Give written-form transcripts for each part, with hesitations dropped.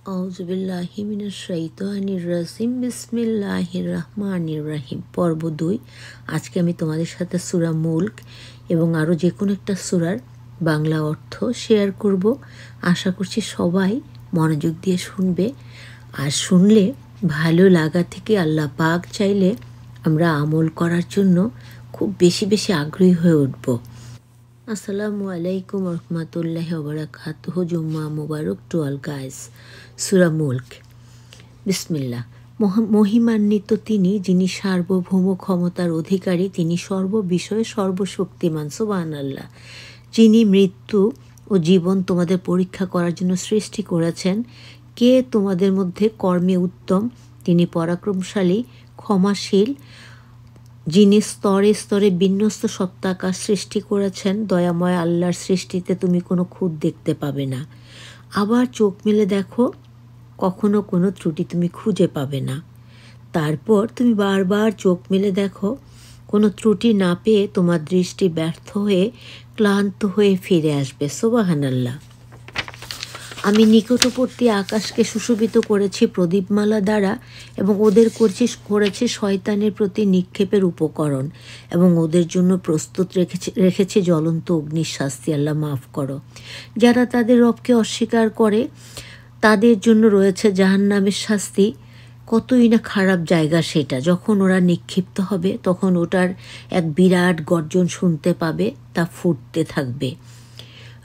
আউযুবিল্লাহি মিনাশ শাইতানির রাজিম বিসমিল্লাহির রহমানির রহিম। পর্ব 2। আজকে আমি তোমাদের সাথে সূরা মুলক এবং আরও যে কোনো একটা সূরার বাংলা অর্থ শেয়ার করব। আশা করছি সবাই মনোযোগ দিয়ে শুনবে, আর শুনলে ভালো লাগা থেকে আল্লাহ পাক চাইলে আমরা আমল করার জন্য খুব বেশি বেশি আগ্রহী হয়ে উঠব। আসসালামু আলাইকুম রহমতুল্লাহি ওয়া বারাকাতুহু। জুম্মা মুবারক টু অল গাইস। সূরা মুলক। বিসমিল্লাহ। মহিমান্বিত তিনি, যিনি সার্বভৌম ক্ষমতার অধিকারী, তিনি সর্ববিষয়ে সর্বশক্তিমান। সুবহানাল্লাহ। যিনি মৃত্যু ও জীবন তোমাদের পরীক্ষা করার জন্য সৃষ্টি করেছেন। কে তোমাদের মধ্যে কর্মে উত্তম? তিনি পরাক্রমশালী, ক্ষমাশীল, যিনি স্তরে স্তরে বিন্যস্ত সপ্তাকাশ সৃষ্টি করেছেন। দয়াময় আল্লাহর সৃষ্টিতে তুমি কোনো খুঁত দেখতে পাবে না। আবার চোখ মেলে দেখো, কখনো কোনো ত্রুটি তুমি খুঁজে পাবে না। তারপর তুমি বারবার চোখ মেলে দেখো, কোনো ত্রুটি না পেয়ে তোমার দৃষ্টি ব্যর্থ হয়ে ক্লান্ত হয়ে ফিরে আসবে। সুবহানাল্লাহ। আমি নিকটবর্তী আকাশকে সুশোভিত করেছি প্রদীপমালা দ্বারা, এবং ওদের করেছি শয়তানের প্রতি নিক্ষেপের উপকরণ, এবং ওদের জন্য প্রস্তুত রেখেছে জ্বলন্ত অগ্নির শাস্তি। আল্লাহ মাফ করো। যারা তাদের রবকে অস্বীকার করে তাদের জন্য রয়েছে জাহান্নামের শাস্তি। কতই না খারাপ জায়গা সেটা। যখন ওরা নিক্ষিপ্ত হবে তখন ওটার এক বিরাট গর্জন শুনতে পাবে, তা ফুটতে থাকবে।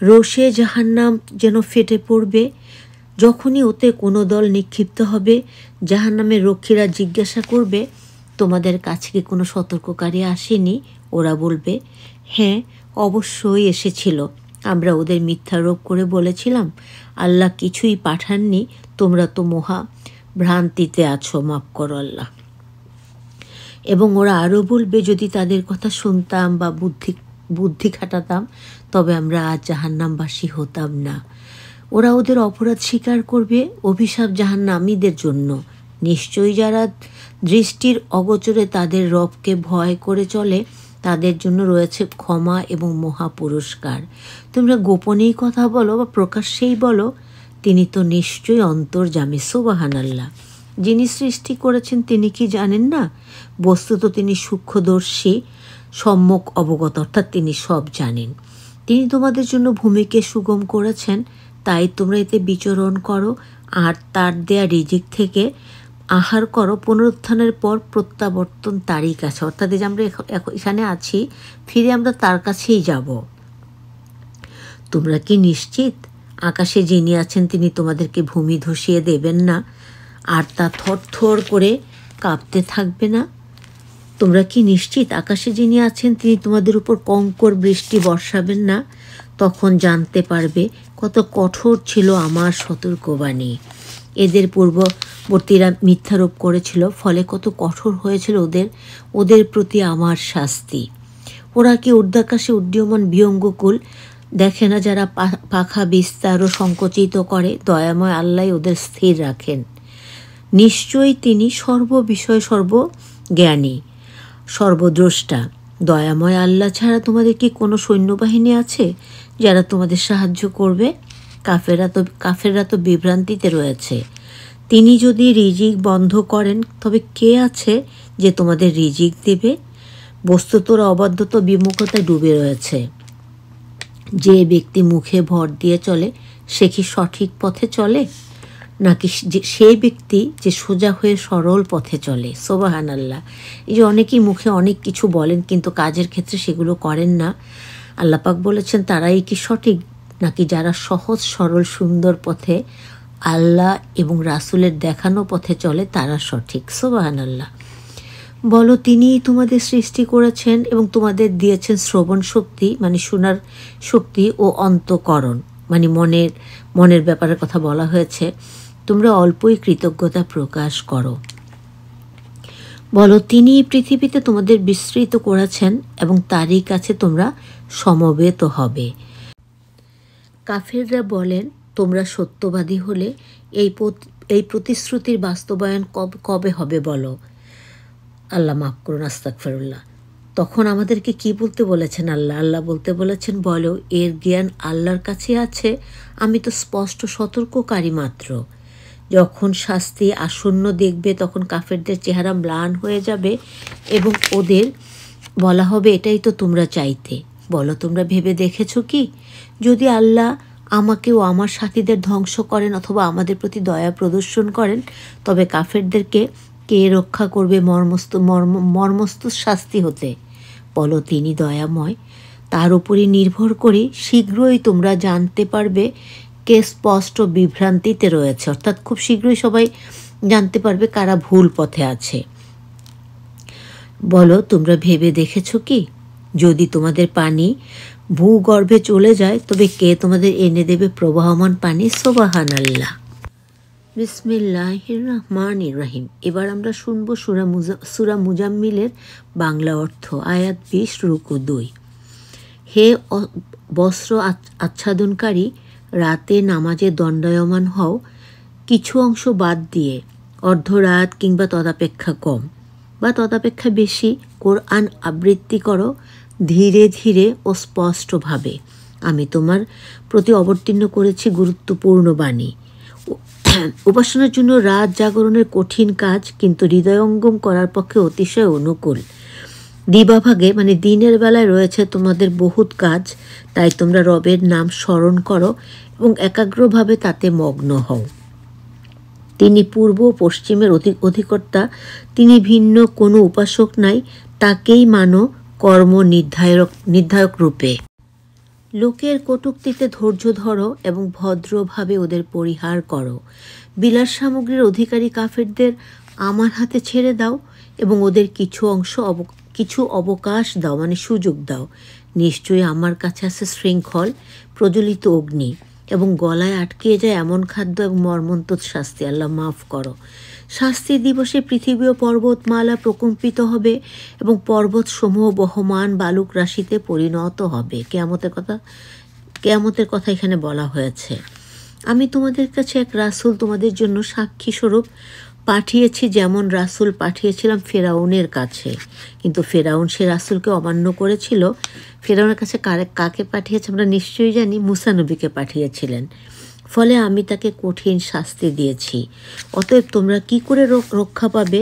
রোষে জাহান্নাম যেন ফেটে পড়বে। যখনই ওতে কোনো দল নিক্ষিপ্ত হবে, জাহান্নামের রক্ষীরা জিজ্ঞাসা করবে, তোমাদের কাছে কি কোনো সতর্ককারী আসেনি? ওরা বলবে, হ্যাঁ, অবশ্যই এসেছিল। আমরা ওদের মিথ্যারোপ করে বলেছিলাম, আল্লাহ কিছুই পাঠাননি, তোমরা তো মহা ভ্রান্তিতে আছো, মাফ করো আল্লাহ। এবং ওরা আরও বলবে, যদি তাদের কথা শুনতাম বা বুদ্ধি খাটাতাম তবে আমরা আজ জাহান্নামবাসী হতাম না। ওরা ওদের অপরাধ স্বীকার করবে। অভিশাপ জাহান্নামীদের জন্য। নিশ্চয়ই যারা দৃষ্টির অগোচরে তাদের রবকে ভয় করে চলে তাদের জন্য রয়েছে ক্ষমা এবং মহা পুরস্কার। তোমরা গোপনেই কথা বলো বা প্রকাশ্যেই বলো, তিনি তো নিশ্চয়ই অন্তর্যামী। সুবহানাল্লাহ। যিনি সৃষ্টি করেছেন তিনি কি জানেন না? বস্তুত তিনি সূক্ষ্মদর্শী, সম্যক অবগত, অর্থাৎ তিনি সব জানেন। তিনি তোমাদের জন্য ভূমিকে সুগম করেছেন, তাই তোমরা এতে বিচরণ করো আর তার দেয়া রিজিক থেকে আহার করো। পুনরুত্থানের পর প্রত্যাবর্তন তারই কাছে, অর্থাৎ যে আমরা এখানে আছি, ফিরে আমরা তার কাছেই যাব। তোমরা কি নিশ্চিত আকাশে যিনি আছেন তিনি তোমাদেরকে ভূমি ধসিয়ে দেবেন না, আর তা থরথর করে কাঁপতে থাকবে না? তোমরা কি নিশ্চিত আকাশে যিনি আছেন তিনি তোমাদের উপর কঙ্কর বৃষ্টি বর্ষাবেন না? তখন জানতে পারবে কত কঠোর ছিল আমার সতর্কবাণী। এদের পূর্ববর্তীরা মিথ্যারোপ করেছিল, ফলে কত কঠোর হয়েছিল ওদের প্রতি আমার শাস্তি। ওরা কি ঊর্ধ্বাকাশে উড্ডীয়মান বিহঙ্গকুল দেখে না, যারা পাখা বিস্তার ও সংকুচিত করে? দয়াময় আল্লাহ ওদের স্থির রাখেন। নিশ্চয়ই তিনি সর্ববিষয়ে সর্বজ্ঞানী, সর্বদ্রষ্টা। দয়াময় আল্লাহ ছাড়া তোমাদের কি কোনো সৈন্যবাহিনী আছে যারা তোমাদের সাহায্য করবে? কাফেররা তো বিভ্রান্তিতে রয়েছে। তিনি যদি রিজিক বন্ধ করেন তবে কে আছে যে তোমাদের রিজিক দেবে? বস্তুত অবাধ্যত বিমুখতায় ডুবে রয়েছে। যে ব্যক্তি মুখে ভর দিয়ে চলে সে কি সঠিক পথে চলে, নাকি সেই ব্যক্তি যে সোজা হয়ে সরল পথে চলে? সুবহানাল্লাহ। এই যে অনেকেই মুখে অনেক কিছু বলেন কিন্তু কাজের ক্ষেত্রে সেগুলো করেন না। আল্লাহ পাক বলেছেন, তারাই কি সঠিক, নাকি যারা সহজ সরল সুন্দর পথে আল্লাহ এবং রাসূলের দেখানো পথে চলে তারা সঠিক? সুবহানাল্লাহ। বলো, তিনিই তোমাদের সৃষ্টি করেছেন এবং তোমাদের দিয়েছেন শ্রবণ শক্তি, মানে শোনার শক্তি, ও অন্তঃকরণ, মানে মনের ব্যাপারের কথা বলা হয়েছে। তোমরা অল্পই কৃতজ্ঞতা প্রকাশ করো। বলো, তিনি পৃথিবীতে তোমাদের বিস্তৃত করেছেন এবং তারই কাছে তোমরা সমবেত হবে। কাফেররা বলেন, তোমরা সত্যবাদী হলে এই প্রতিশ্রুতির বাস্তবায়ন কবে হবে বলো? আল্লাহ মাফ করুন, আস্তাগফিরুল্লাহ। তখন আমাদেরকে কি বলতে বলেছেন আল্লাহ বলতে বলেছেন, বলো, এর জ্ঞান আল্লাহর কাছে আছে, আমি তো স্পষ্ট সতর্ককারী মাত্র। যখন শাস্তি আসন্ন দেখবে তখন কাফেরদের চেহারা ম্লান হয়ে যাবে এবং ওদের বলা হবে, এটাই তো তোমরা চাইতে। বলো, তোমরা ভেবে দেখেছো কি, যদি আল্লাহ আমাকে ও আমার সাথীদের ধ্বংস করেন অথবা আমাদের প্রতি দয়া প্রদর্শন করেন, তবে কাফেরদেরকে কে রক্ষা করবে মর্মস্ত শাস্তি হতে? বলো, তিনি দয়াময়। তার উপরই নির্ভর করে শীঘ্রই তোমরা জানতে পারবে কে স্পষ্ট বিভ্রান্তিতে রয়েছে, অর্থাৎ খুব শীঘ্রই সবাই জানতে পারবে কারা ভুল পথে আছে। বলো, তোমরা ভেবে দেখেছো কি, যদি তোমাদের পানি ভূগর্ভে চলে যায় তবে কে তোমাদের এনে দেবে প্রবাহমান পানি? সুবহানাল্লাহ। বিসমিল্লাহির রহমানির রহিম। এবার আমরা শুনবো সূরা মুজাম্মিলের বাংলা অর্থ। আয়াত 20, রুকু 2। হে বস্ত্র আচ্ছাদনকারী, রাতে নামাজে দণ্ডায়মান হও, কিছু অংশ বাদ দিয়ে, অর্ধরাত কিংবা তদাপেক্ষা কম বা তদাপেক্ষা বেশি কোরআন আবৃত্তি করো ধীরে ধীরে ও স্পষ্টভাবে। আমি তোমার প্রতি অবতীর্ণ করেছি গুরুত্বপূর্ণ বাণী। উপাসনার জন্য রাত জাগরণের কঠিন কাজ, কিন্তু হৃদয়ঙ্গম করার পক্ষে অতিশয় অনুকূল। দিবাভাগে মানে দিনের বেলায় রয়েছে তোমাদের বহুত কাজ, তাই তোমরা রবের নাম স্মরণ করো এবং একাগ্রভাবে তাতে মগ্ন হও। তিনি পূর্ব ও পশ্চিমের অধিকর্তা, তিনি ভিন্ন কোনো উপাসক নাই, তাকেই মানো কর্ম নির্ধারক রূপে। লোকের কটূক্তিতে ধৈর্য ধরো এবং ভদ্রভাবে ওদের পরিহার করো। বিলাস সামগ্রীর অধিকারী কাফেরদের আমার হাতে ছেড়ে দাও এবং ওদের কিছু অবকাশ দাও, মানে সুযোগ দাও। নিশ্চয়ই আমার কাছে আছে শৃঙ্খল, প্রজ্বলিত অগ্নি এবং গলায় আটকে যায় এমন খাদ্য এবং মর্মন্তুদ শাস্তি। আল্লাহ মাফ করো। শাস্তি দিবসে পৃথিবী ও পর্বতমালা প্রকম্পিত হবে এবং পর্বতসমূহ বহমান বালুক রাশিতে পরিণত হবে। কেয়ামতের কথা এখানে বলা হয়েছে। আমি তোমাদের কাছে এক রাসূল তোমাদের জন্য সাক্ষী স্বরূপ পাঠিয়েছি, যেমন রাসূল পাঠিয়েছিলাম ফেরাউনের কাছে, কিন্তু ফেরাউন সে রাসূলকে অমান্য করেছিল। ফেরাউনের কাছে কাকে পাঠিয়েছে আমরা নিশ্চয়ই জানি, মুসা নবীকে পাঠিয়েছিলেন। ফলে আমি তাকে কঠিন শাস্তি দিয়েছি। অতএব তোমরা কি করে রক্ষা পাবে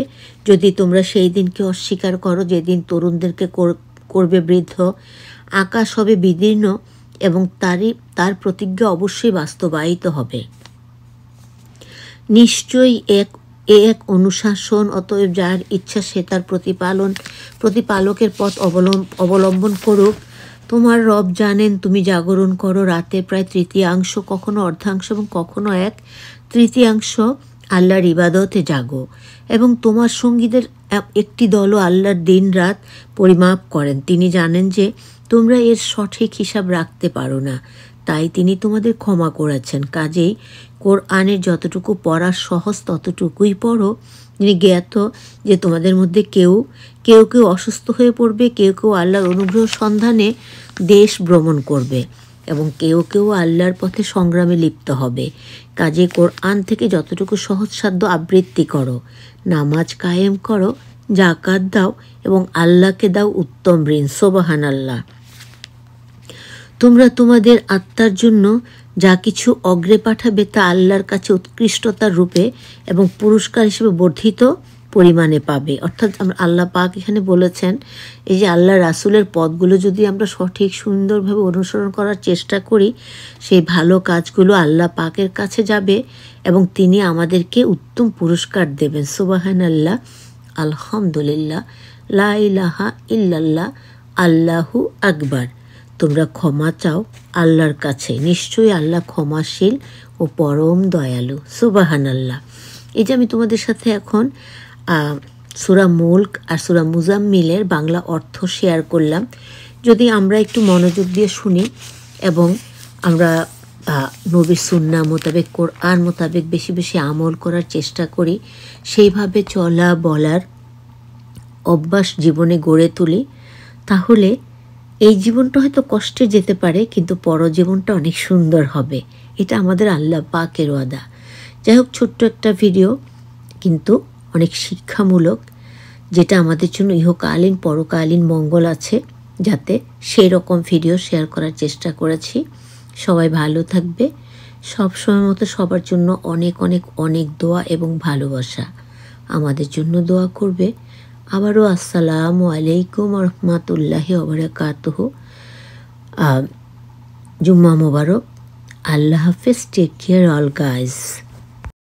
যদি তোমরা সেই দিনকে অস্বীকার করো, যেদিন তরুণদেরকে করবে বৃদ্ধ, আকাশ হবে বিদীর্ণ এবং তার প্রতিজ্ঞা অবশ্যই বাস্তবায়িত হবে। নিশ্চয়ই এক অনুশাসন, অতএব যার ইচ্ছা সে তার প্রতিপালকের পথ অবলম্বন করুক। তোমার রব জানেন তুমি জাগরণ করো রাতে প্রায় তৃতীয়াংশ, কখনো অর্ধাংশ এবং কখনো 1/3 আল্লাহর ইবাদতে জাগো, এবং তোমার সঙ্গীদের একটি দলও আল্লাহর দিন রাত পরিমাপ করেন। তিনি জানেন যে তোমরা এর সঠিক হিসাব রাখতে পারো না, তাই তিনি তোমাদের ক্ষমা করেছেন। কাজেই কোরআনের যতটুকু পড়া সহজ ততটুকুই পড়ো। তিনি জ্ঞাত যে তোমাদের মধ্যে কেউ অসুস্থ হয়ে পড়বে, কেউ আল্লাহর অনুগ্রহ সন্ধানে দেশ ভ্রমণ করবে এবং কেউ আল্লাহর পথে সংগ্রামে লিপ্ত হবে। কাজে কোরআন থেকে যতটুকু সহজসাধ্য আবৃত্তি করো, নামাজ কায়েম করো, জাকাত দাও এবং আল্লাহকে দাও উত্তম ঋণ। সুবহানাল্লাহ। তোমরা তোমাদের আত্মার জন্য যা কিছু অগ্রে পাঠাবে তা আল্লাহর কাছে উৎকৃষ্টতার রূপে এবং পুরস্কার হিসেবে বর্ধিত পরিমাণে পাবে। অর্থাৎ আমরা আল্লাহ পাক এখানে বলেছেন, এই যে আল্লাহ রাসূলের পথগুলো যদি আমরা সঠিক সুন্দরভাবে অনুসরণ করার চেষ্টা করি, সেই ভালো কাজগুলো আল্লাহ পাকের কাছে যাবে এবং তিনি আমাদেরকে উত্তম পুরস্কার দেবেন। সুবহানাল্লাহ, আলহামদুলিল্লাহ, লা ইলাহা ইল্লাল্লাহ, আল্লাহু আকবার। তোমরা ক্ষমা চাও আল্লাহর কাছে, নিশ্চয়ই আল্লাহ ক্ষমাশীল ও পরম দয়ালু। সুবহানাল্লাহ। এই যে আমি তোমাদের সাথে এখন সূরা মুলক আর সূরা মুজাম্মিলের বাংলা অর্থ শেয়ার করলাম। যদি আমরা একটু মনোযোগ দিয়ে শুনি এবং আমরা নবীর সুন্নাহ মোতাবেক, কোরআন মোতাবেক বেশি বেশি আমল করার চেষ্টা করি, সেইভাবে চলা বলার অভ্যাস জীবনে গড়ে তুলি, তাহলে এই জীবনটা হয়তো কষ্টে যেতে পারে, কিন্তু পরজীবনটা অনেক সুন্দর হবে। এটা আমাদের আল্লাহ পাকের ওয়াদা। যাই হোক, ছোট্ট একটা ভিডিও কিন্তু অনেক শিক্ষামূলক, যেটা আমাদের জন্য ইহকালীন পরকালীন মঙ্গল আছে, যাতে সেই রকম ভিডিও শেয়ার করার চেষ্টা করেছি। সবাই ভালো থাকবে, সব সময় মতো সবার জন্য অনেক অনেক অনেক দোয়া এবং ভালোবাসা। আমাদের জন্য দোয়া করবে। আবারও আসসালামু আলাইকুম রহমতুল্লাহি ওবারাকাতুহু। জুম্মা মোবারক। আল্লাহ হাফেজ। Take care all guys.